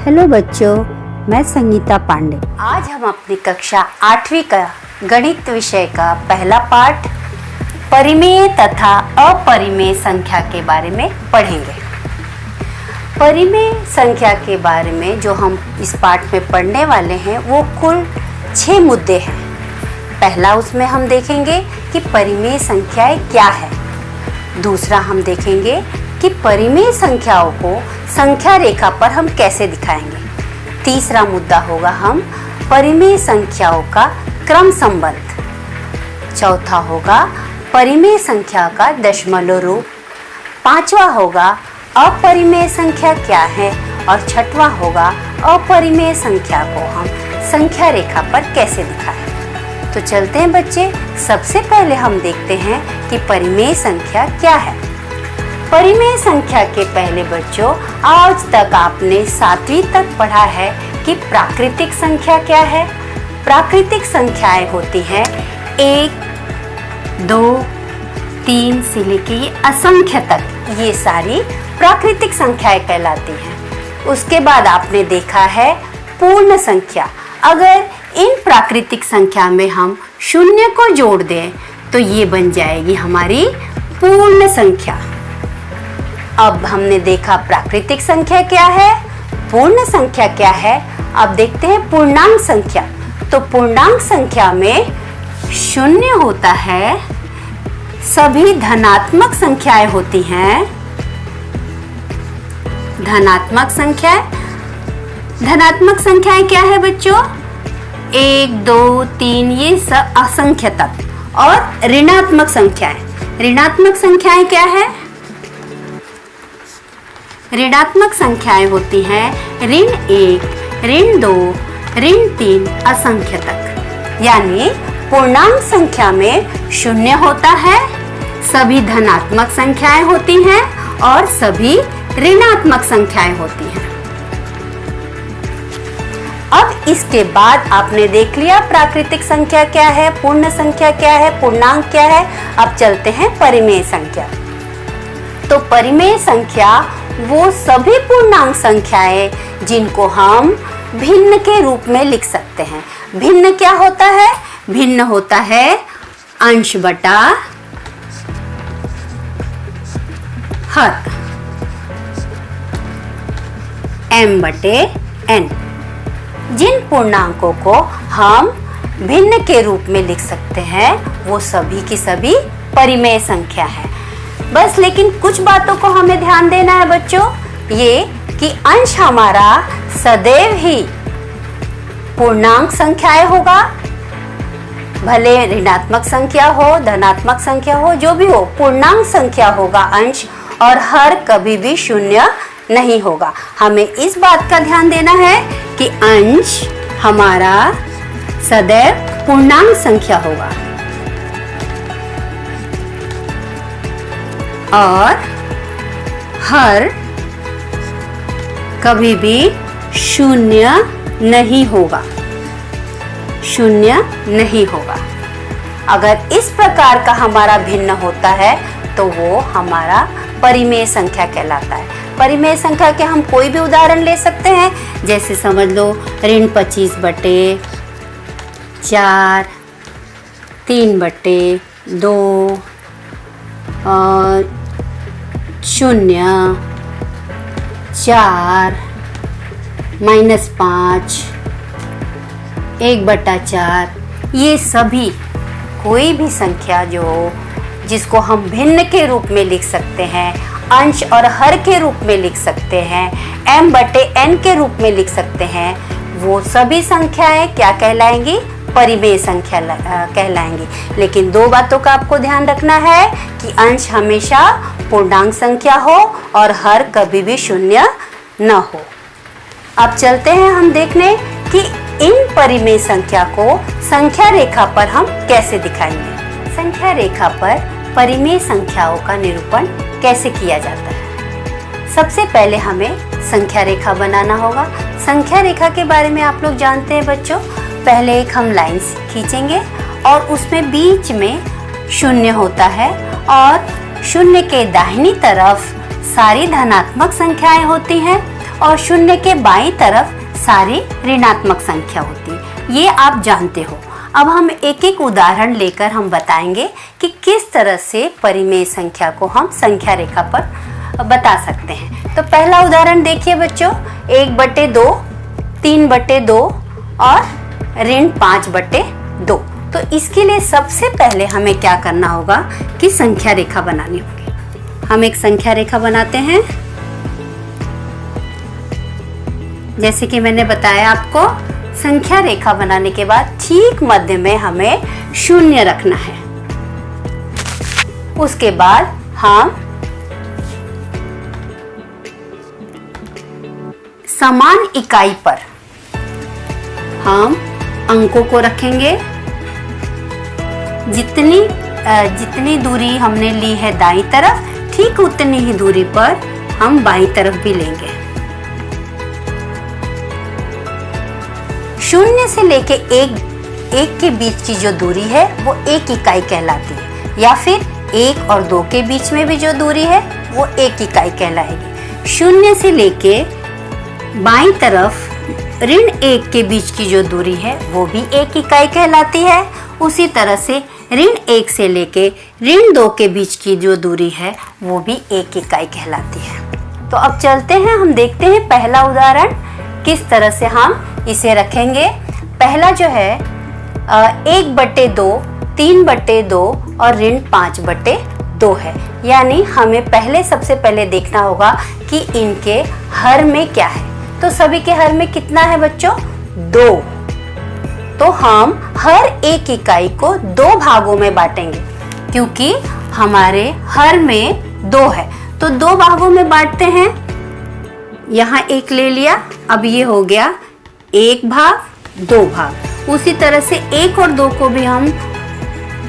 Hello बच्चों, मैं संगीता पांडे। आज हम अपनी कक्षा 8वीं का गणित विषय का पहला पाठ परिमेय तथा अपरिमेय संख्या के बारे में पढ़ेंगे। परिमेय संख्या के बारे में जो हम इस पाठ में पढ़ने वाले हैं वो कुल 6 मुद्दे हैं। पहला उसमें हम देखेंगे कि परिमेय संख्याएं क्या है। दूसरा हम देखेंगे कि परिमेय संख्याओं को संख्या रेखा पर हम कैसे दिखाएंगे। तीसरा मुद्दा होगा हम परिमेय संख्याओं का क्रम संबंध। चौथा होगा परिमेय संख्या का दशमलव रूप। पांचवा होगा अपरिमेय संख्या क्या है और छठवां होगा अपरिमेय संख्या को हम संख्या रेखा पर कैसे दिखाएं। तो चलते हैं बच्चे, सबसे पहले हम देखते हैं कि परिमेय संख्या क्या है। परिमेय संख्या के पहले बच्चों, आज तक आपने 7वीं तक पढ़ा है कि प्राकृतिक संख्या क्या है। प्राकृतिक संख्याएं होती हैं 1, 2, 3 से लेके असंख्य तक, ये सारी प्राकृतिक संख्याएं कहलाती हैं। उसके बाद आपने देखा है पूर्ण संख्या। अगर इन प्राकृतिक संख्या में हम शून्य को जोड़ दें तो ये बन जाएगी हमारी पूर्ण संख्या। अब हमने देखा प्राकृतिक संख्या क्या है, पूर्ण संख्या क्या है। अब देखते हैं पूर्णांक संख्या। तो पूर्णांक संख्या में शून्य होता है, सभी धनात्मक संख्याएं होती हैं। धनात्मक संख्याएं क्या है बच्चों? 1, 2, 3 ये सब असंख्य तक। और ऋणात्मक संख्याएं क्या है? ऋणात्मक संख्याएं होती हैं ऋण 1, ऋण 2, ऋण 3 असंख्य तक। यानी पूर्णांक संख्या में शून्य होता है, सभी धनात्मक संख्याएं होती हैं और सभी ऋणात्मक संख्याएं होती हैं। अब इसके बाद आपने देख लिया प्राकृतिक संख्या क्या है, पूर्ण संख्या क्या है, पूर्णांक क्या है। अब चलते हैं परिमेय संख्या। तो परिमेय संख्या वो सभी पूर्णांक संख्याएं जिनको हम भिन्न के रूप में लिख सकते हैं। भिन्न क्या होता है? भिन्न होता है अंश बटा हर, m बटे n। जिन पूर्णांकों को हम भिन्न के रूप में लिख सकते हैं वो सभी की सभी परिमेय संख्या है। बस लेकिन कुछ बातों को हमें ध्यान देना है बच्चों, ये कि अंश हमारा सदैव ही पूर्णांक संख्याएं होगा, भले ऋणात्मक संख्या हो, धनात्मक संख्या हो, जो भी हो, पूर्णांक संख्या होगा अंश, और हर कभी भी शून्य नहीं होगा। हमें इस बात का ध्यान देना है कि अंश हमारा सदैव पूर्णांक संख्या होगा और हर कभी भी शून्य नहीं होगा। अगर इस प्रकार का हमारा भिन्न होता है तो वो हमारा परिमेय संख्या कहलाता है। परिमेय संख्या के हम कोई भी उदाहरण ले सकते हैं, जैसे समझ लो ऋण 25 बटे 4, 3 बटे 2, 0, 4, -5, 1/4। ये सभी कोई भी संख्या जिसको हम भिन्न के रूप में लिख सकते हैं, अंश और हर के रूप में लिख सकते हैं, m बटे n के रूप में लिख सकते हैं, वो सभी संख्याएं क्या कहलाएंगी? परिमेय संख्या कहलाएंगी। लेकिन 2 बातों का आपको ध्यान रखना है कि अंश हमेशा पूर्णांक संख्या हो और हर कभी भी शून्य न हो। अब चलते हैं हम देखने कि इन परिमेय संख्या को संख्या रेखा पर हम कैसे दिखाएंगे। संख्या रेखा पर परिमेय संख्याओं का निरूपण कैसे किया जाता है। सबसे पहले हमें संख्या रेखा बनाना होगा। संख्या रेखा के बारे में आप लोग जानते हैं बच्चों। पहले एक हम लाइन खींचेंगे और उसमें बीच में शून्य होता है और शून्य के दाहिनी तरफ सारी धनात्मक संख्याएं होती हैं और शून्य के बाईं तरफ सारी ऋणात्मक संख्या होती है, ये आप जानते हो। अब हम एक एक उदाहरण लेकर हम बताएंगे कि किस तरह से परिमेय संख्या को हम संख्या रेखा पर बता सकते हैं। तो पहला उदाहरण देखिए बच्चों, 1/2, 3/2 और ऋण 5/2। तो इसके लिए सबसे पहले हमें क्या करना होगा कि संख्या रेखा बनानी होगी। हम एक संख्या रेखा बनाते हैं। जैसे कि मैंने बताया आपको, संख्या रेखा बनाने के बाद ठीक मध्य में हमें शून्य रखना है। उसके बाद हम समान इकाई पर हम अंकों को रखेंगे। जितनी दूरी हमने ली है दाईं तरफ, ठीक उतनी ही दूरी पर हम बाईं तरफ भी लेंगे। शून्य से लेके एक के बीच की जो दूरी है वो एक इकाई कहलाती है, या फिर 1 और 2 के बीच में भी जो दूरी है वो एक इकाई कहलाएगी। शून्य से लेके बाईं तरफ ऋण 1 के बीच की जो दूरी है वो भी एक इकाई कहलाती है। उसी तरह से ऋण 1 से लेके ऋण 2 के बीच की जो दूरी है वो भी एक इकाई कहलाती है। तो अब चलते हैं, हम देखते हैं पहला उदाहरण किस तरह से हम इसे रखेंगे। पहला जो है 1/2, 3/2 और ऋण 5/2 है। यानी हमें सबसे पहले देखना होगा कि इनके हर में क्या है। तो सभी के हर में कितना है बच्चों? 2। तो हम हर एक इकाई को 2 भागों में बांटेंगे, क्योंकि हमारे हर में 2 है। तो 2 भागों में बांटते हैं। यहाँ 1 ले लिया, अब ये हो गया 1 भाग, 2 भाग। उसी तरह से 1 और 2 को भी हम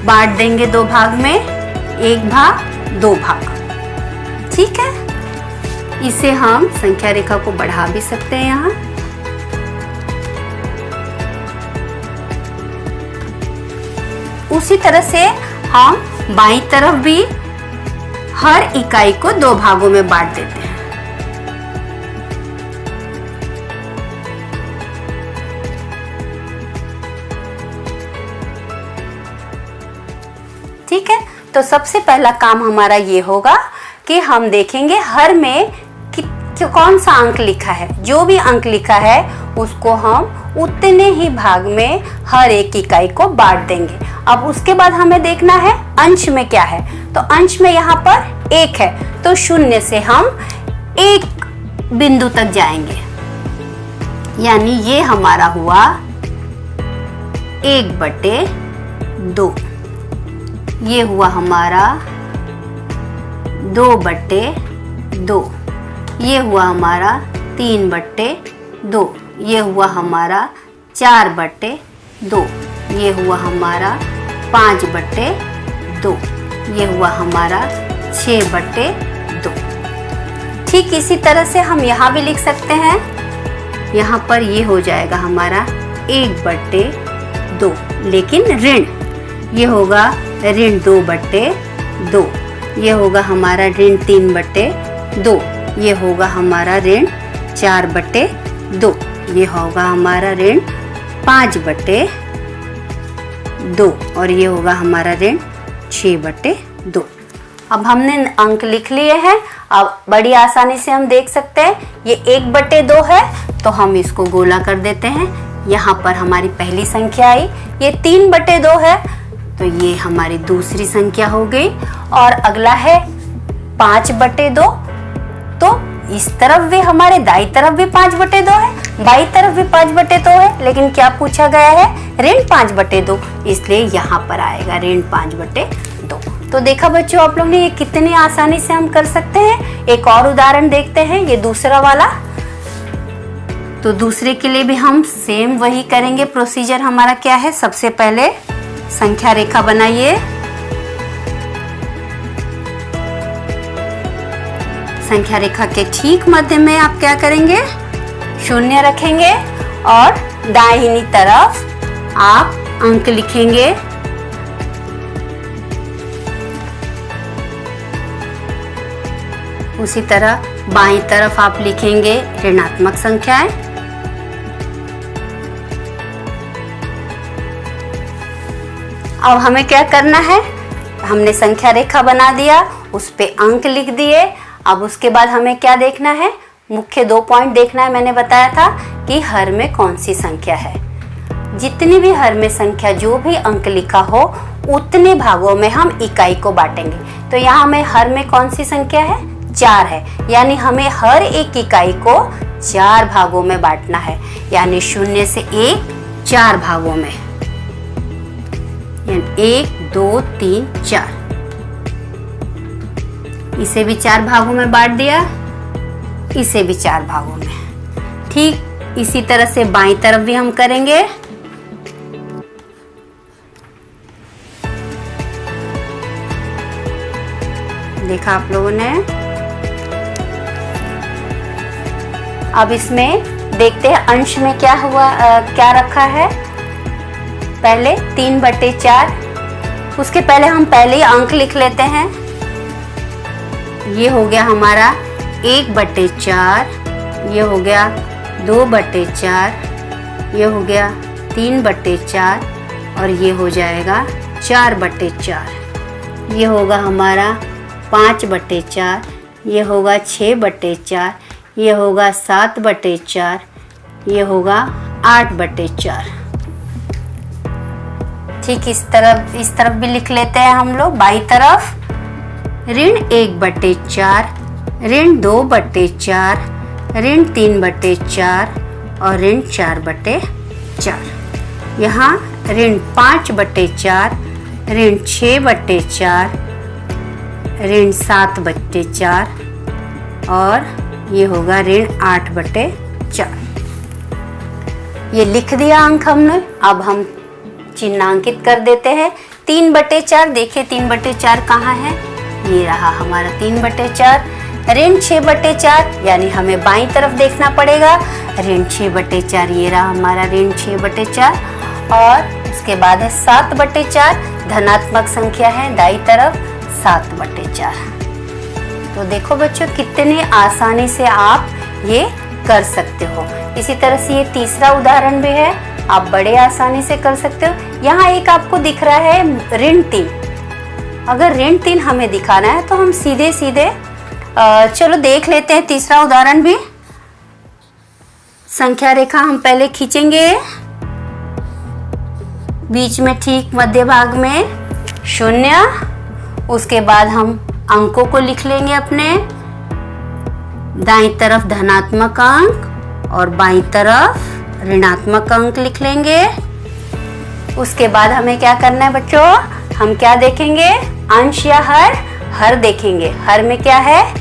बांट देंगे 2 भाग में, 1 भाग, 2 भाग। ठीक है, इसे हम संख्या रेखा को बढ़ा भी सकते हैं। यहाँ उसी तरह से हम बाईं तरफ भी हर इकाई को 2 भागों में बांट देते हैं। ठीक है, तो सबसे पहला काम हमारा ये होगा कि हम देखेंगे हर में कौन सा अंक लिखा है। जो भी अंक लिखा है उसको हम उतने ही भाग में हर एक इकाई को बांट देंगे। अब उसके बाद हमें देखना है अंश में क्या है। तो अंश में यहाँ पर 1 है, तो 0 से हम 1 बिंदु तक जाएंगे। यानी ये हमारा हुआ 1/2, ये हुआ हमारा 2/2, ये हुआ हमारा 3/2, ये हुआ हमारा 4/2, ये हुआ हमारा 5/2, ये हुआ हमारा 6/2। ठीक इसी तरह से हम यहाँ भी लिख सकते हैं। यहाँ पर ये हो जाएगा हमारा 1/2, लेकिन ऋण ये होगा ऋण 2/2, ये होगा हमारा ऋण 3/2, ये होगा हमारा ऋण 4/2, ये होगा हमारा ऋण 5/2 और ये होगा हमारा ऋण 6/2। अब हमने अंक लिख लिए हैं। अब बड़ी आसानी से हम देख सकते हैं ये 1/2 है, तो हम इसको गोला कर देते हैं। यहाँ पर हमारी पहली संख्या आई, ये 3/2 है, तो ये हमारी दूसरी संख्या हो गई। और अगला है 5/2, तो इस तरफ भी हमारे दाई तरफ भी 5/2 है, बाई तरफ भी 5/2 है, लेकिन क्या पूछा गया है? ऋण 5/2, इसलिए यहाँ पर आएगा ऋण 5/2। तो देखा बच्चों आप लोग ने, ये कितनी आसानी से हम कर सकते हैं। एक और उदाहरण देखते हैं, ये दूसरा वाला। तो दूसरे के लिए भी हम सेम वही करेंगे। प्रोसीजर हमारा क्या है? सबसे पहले संख्या रेखा बनाइए। संख्या रेखा के ठीक मध्य में आप क्या करेंगे? 0 रखेंगे और दाहिनी तरफ आप अंक लिखेंगे। उसी तरह बाईं तरफ आप लिखेंगे ऋणात्मक संख्याएं। अब हमें क्या करना है, हमने संख्या रेखा बना दिया, उस पे अंक लिख दिए। अब उसके बाद हमें क्या देखना है, मुख्य 2 पॉइंट देखना है। मैंने बताया था कि हर में कौन सी संख्या है। जितनी भी हर में संख्या जो भी अंक लिखा हो उतने भागों में हम इकाई को बांटेंगे। तो यहाँ हमें हर में कौन सी संख्या है, 4 है, यानी हमें हर एक इकाई को 4 भागों में बांटना है, यानी 0 से 1 4 भागों में, 1 2 3 4। इसे भी 4 भागों में बांट दिया, इसे भी 4 भागों में। ठीक इसी तरह से बाईं तरफ भी हम करेंगे। देखा आप लोगों ने। अब इसमें देखते हैं अंश में क्या हुआ, क्या रखा है। पहले 3/4, उसके पहले हम पहले ही अंक लिख लेते हैं। ये हो गया हमारा 1/4, ये हो गया 2/4, ये हो गया 3/4 और ये हो जाएगा 4/4। ये होगा हमारा 5/4, ये होगा 6/4, ये होगा 7/4, ये होगा 8/4। ठीक इस तरफ भी लिख लेते हैं हम लोग। बाईं तरफ ऋण 1/4, ऋण 2/4, ऋण 3/4 और ऋण 4/4। यहाँ ऋण 5/4, ऋण 6/4, ऋण 7/4 और ये होगा ऋण 8/4। ये लिख दिया अंक हमने। अब हम चिन्हांकित कर देते हैं। 3/4, देखिए 3/4 कहाँ है, ये रहा हमारा 3/4। ऋण 6/4, यानी हमें बाईं तरफ देखना पड़ेगा। ऋण 6/4, ये रहा हमारा ऋण 6/4। और उसके बाद है 7/4, धनात्मक संख्या है, दाईं तरफ 7/4। तो देखो बच्चों कितने आसानी से आप ये कर सकते हो। इसी तरह से ये तीसरा उदाहरण भी है, आप बड़े आसानी से कर सकते हो। यहाँ एक आपको दिख रहा है ऋण 3। अगर ऋण 3 हमें दिखाना है तो हम सीधे सीधे चलो देख लेते हैं तीसरा उदाहरण भी। संख्या रेखा हम पहले खींचेंगे, बीच में ठीक मध्य भाग में 0। उसके बाद हम अंकों को लिख लेंगे अपने। दाईं तरफ धनात्मक अंक और बाईं तरफ ऋणात्मक अंक लिख लेंगे। उसके बाद हमें क्या करना है बच्चों, हम क्या देखेंगे, अंश या हर देखेंगे। हर में क्या है,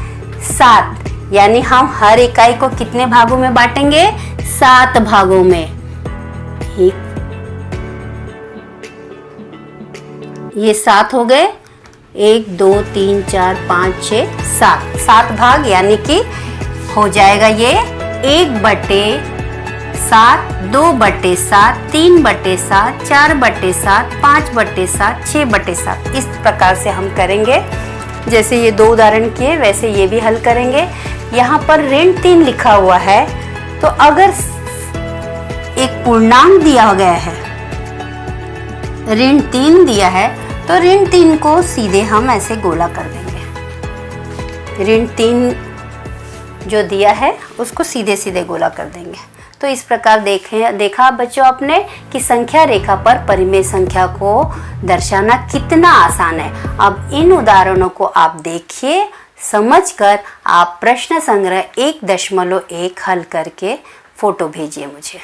7, यानी हम हर इकाई को कितने भागों में बांटेंगे, 7 भागों में। ये 7 हो गए, 1 2 3 4 5 6 7 भाग, यानी कि हो जाएगा ये 1/7, 2/7, 3/7, 4/7, 5/7, 6/7। इस प्रकार से हम करेंगे। जैसे ये 2 उदाहरण किए वैसे ये भी हल करेंगे। यहाँ पर ऋण 3 लिखा हुआ है, तो अगर एक पूर्णांक दिया गया है, ऋण 3 दिया है, तो ऋण 3 को सीधे हम ऐसे गोला कर देंगे। ऋण 3 जो दिया है उसको सीधे सीधे गोला कर देंगे। तो इस प्रकार देखा बच्चों आपने कि संख्या रेखा पर परिमेय संख्या को दर्शाना कितना आसान है। अब इन उदाहरणों को आप देखिए, समझकर आप प्रश्न संग्रह 1.1 हल करके फोटो भेजिए मुझे।